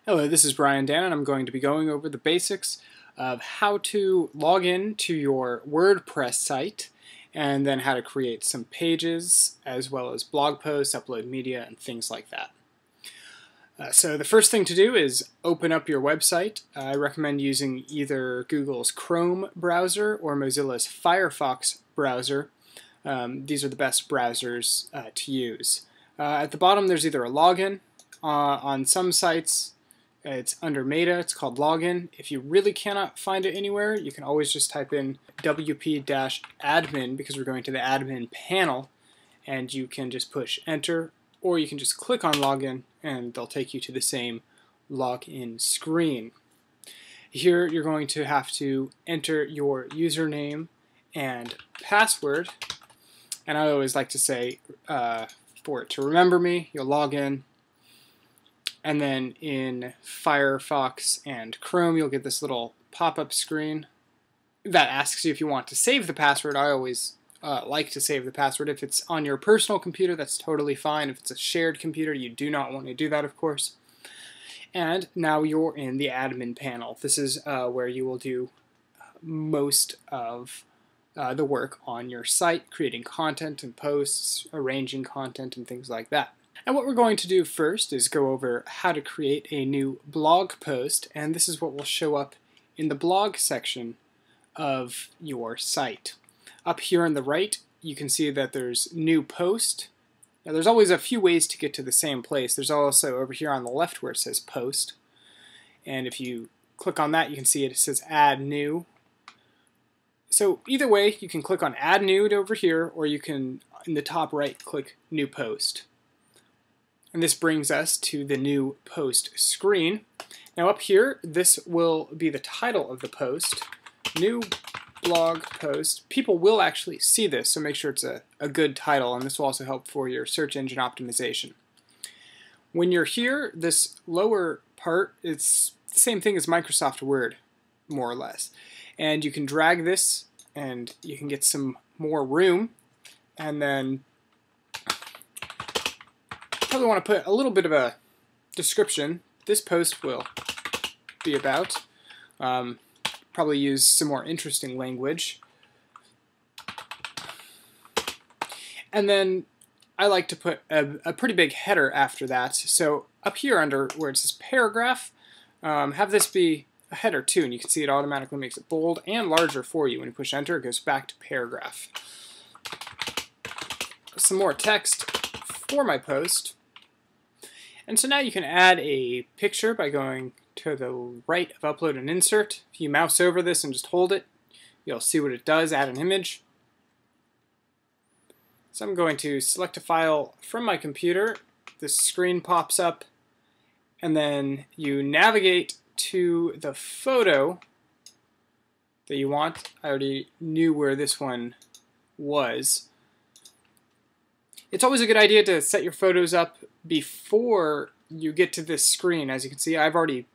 Hello, this is Brian Dan, and I'm going to be going over the basics of how to log in to your WordPress site and then how to create some pages as well as blog posts, upload media, and things like that. So the first thing to do is open up your website. I recommend using either Google's Chrome browser or Mozilla's Firefox browser. These are the best browsers to use. At the bottom there's either a login. On some sites it's under meta, it's called login. If you really cannot find it anywhere, you can always just type in wp-admin because we're going to the admin panel, and you can just push enter, or you can just click on login and they'll take you to the same login screen. Here you're going to have to enter your username and password, and I always like to say for it to remember me, you'll log in. And then in Firefox and Chrome, you'll get this little pop-up screen that asks you if you want to save the password. I always like to save the password. If it's on your personal computer, that's totally fine. If it's a shared computer, you do not want to do that, of course. And now you're in the admin panel. This is where you will do most of the work on your site, creating content and posts, arranging content, and things like that. And what we're going to do first is go over how to create a new blog post, and this is what will show up in the blog section of your site. Up here on the right, you can see that there's new post. Now there's always a few ways to get to the same place. There's also over here on the left where it says post, and if you click on that, you can see it says add new. So either way, you can click on add new over here, or you can, in the top right, click new post. And this brings us to the new post screen. Now up here, this will be the title of the post, new blog post. People will actually see this, so make sure it's a good title, and this will also help for your search engine optimization. When you're here, this lower part, it's the same thing as Microsoft Word, more or less. And you can drag this, and you can get some more room, and then probably want to put a little bit of a description. This post will be about. Probably use some more interesting language. And then I like to put a pretty big header after that. So up here under where it says paragraph, have this be a header too, and you can see it automatically makes it bold and larger for you. When you push enter, it goes back to paragraph. Some more text for my post. And so now you can add a picture by going to the right of upload and insert. If you mouse over this and just hold it, you'll see what it does, add an image. So I'm going to select a file from my computer. This screen pops up, and then you navigate to the photo that you want. I already knew where this one was. It's always a good idea to set your photos up before you get to this screen. As you can see, I've already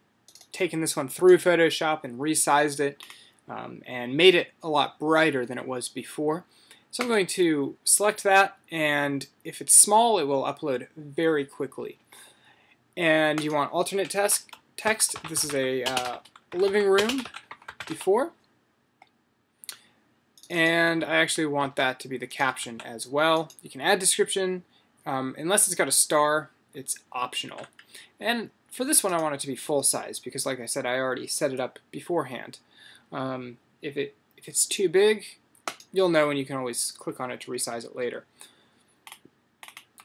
taken this one through Photoshop and resized it and made it a lot brighter than it was before. So I'm going to select that, and if it's small, it will upload very quickly. And you want alternate text. This is a living room before. And I actually want that to be the caption as well. You can add description. Unless it's got a star, it's optional. And for this one I want it to be full size because, like I said, I already set it up beforehand. If it's too big, you'll know, and you can always click on it to resize it later.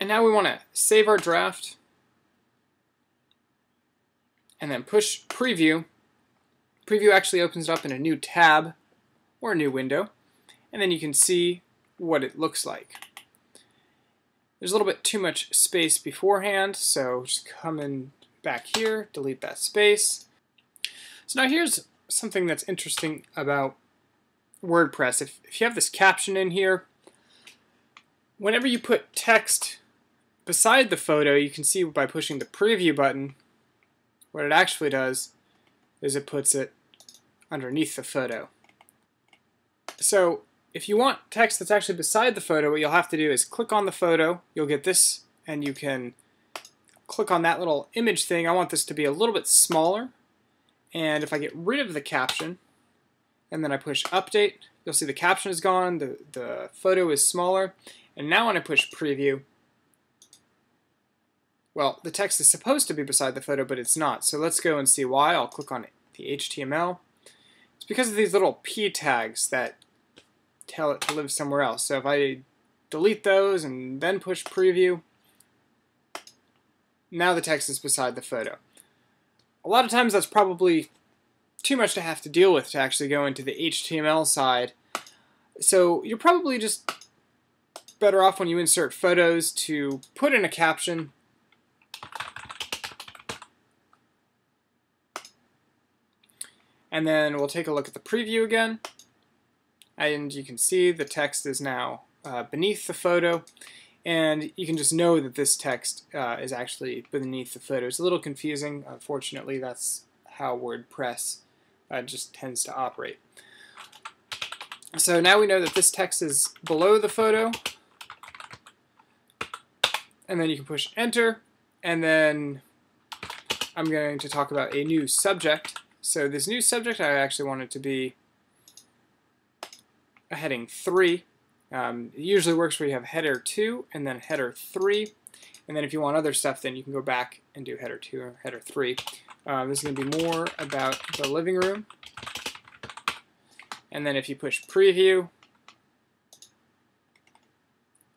And now we want to save our draft and then push preview. Preview actually opens it up in a new tab or a new window, and then you can see what it looks like. There's a little bit too much space beforehand, so just come in back here, delete that space. So now here's something that's interesting about WordPress. If you have this caption in here, whenever you put text beside the photo, you can see by pushing the preview button, what it actually does is it puts it underneath the photo. So if you want text that's actually beside the photo, what you'll have to do is click on the photo. You'll get this, and you can click on that little image thing, I want this to be a little bit smaller. And if I get rid of the caption, and then I push update, you'll see the caption is gone, the photo is smaller. And now when I push preview, well, the text is supposed to be beside the photo, but it's not. So let's go and see why. I'll click on the HTML. It's because of these little P tags that tell it to live somewhere else. So if I delete those and then push preview, now the text is beside the photo. A lot of times that's probably too much to have to deal with to actually go into the HTML side. So you're probably just better off when you insert photos to put in a caption. And then we'll take a look at the preview again. And you can see the text is now beneath the photo. And you can just know that this text is actually beneath the photo. It's a little confusing. Unfortunately, that's how WordPress just tends to operate. So now we know that this text is below the photo. And then you can push enter. And then I'm going to talk about a new subject. So this new subject, I actually want it to be a heading 3. It usually works where you have header 2 and then header 3. And then if you want other stuff, then you can go back and do header 2 or header 3. This is going to be more about the living room. And then if you push preview,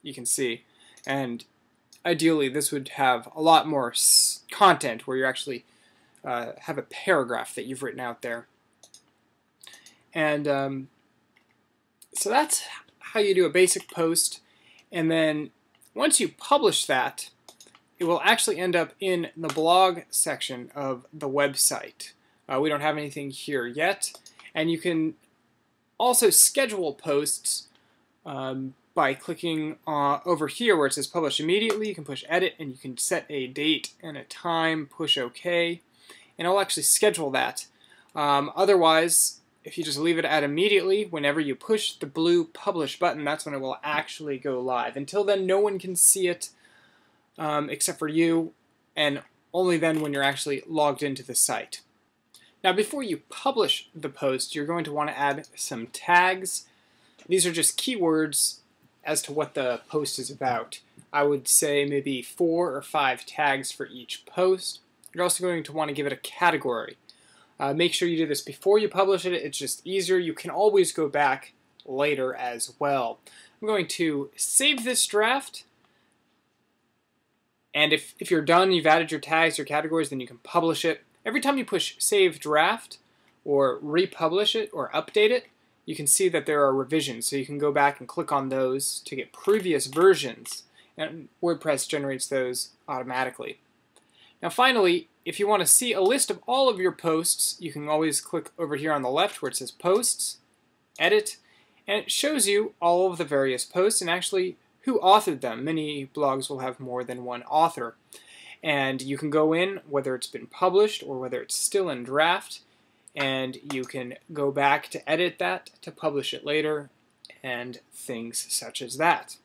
you can see. And ideally, this would have a lot more content where you actually have a paragraph that you've written out there. And so that's how you do a basic post. And then once you publish that, it will actually end up in the blog section of the website. We don't have anything here yet. And you can also schedule posts by clicking over here where it says publish immediately. You can push edit and you can set a date and a time, push OK, and it'll actually schedule that. Otherwise, if you just leave it at immediately, whenever you push the blue publish button, that's when it will actually go live. Until then, no one can see it except for you, and only then when you're actually logged into the site. Now, before you publish the post, you're going to want to add some tags. These are just keywords as to what the post is about. I would say maybe 4 or 5 tags for each post. You're also going to want to give it a category. Make sure you do this before you publish it. It's just easier. You can always go back later as well. I'm going to save this draft. And if you're done, you've added your tags, your categories, then you can publish it. Every time you push Save Draft or republish it or update it, you can see that there are revisions. So you can go back and click on those to get previous versions. And WordPress generates those automatically. Now finally, if you want to see a list of all of your posts, you can always click over here on the left where it says Posts, Edit, and it shows you all of the various posts and actually who authored them. Many blogs will have more than one author. And you can go in, whether it's been published or whether it's still in draft, and you can go back to edit that to publish it later and things such as that.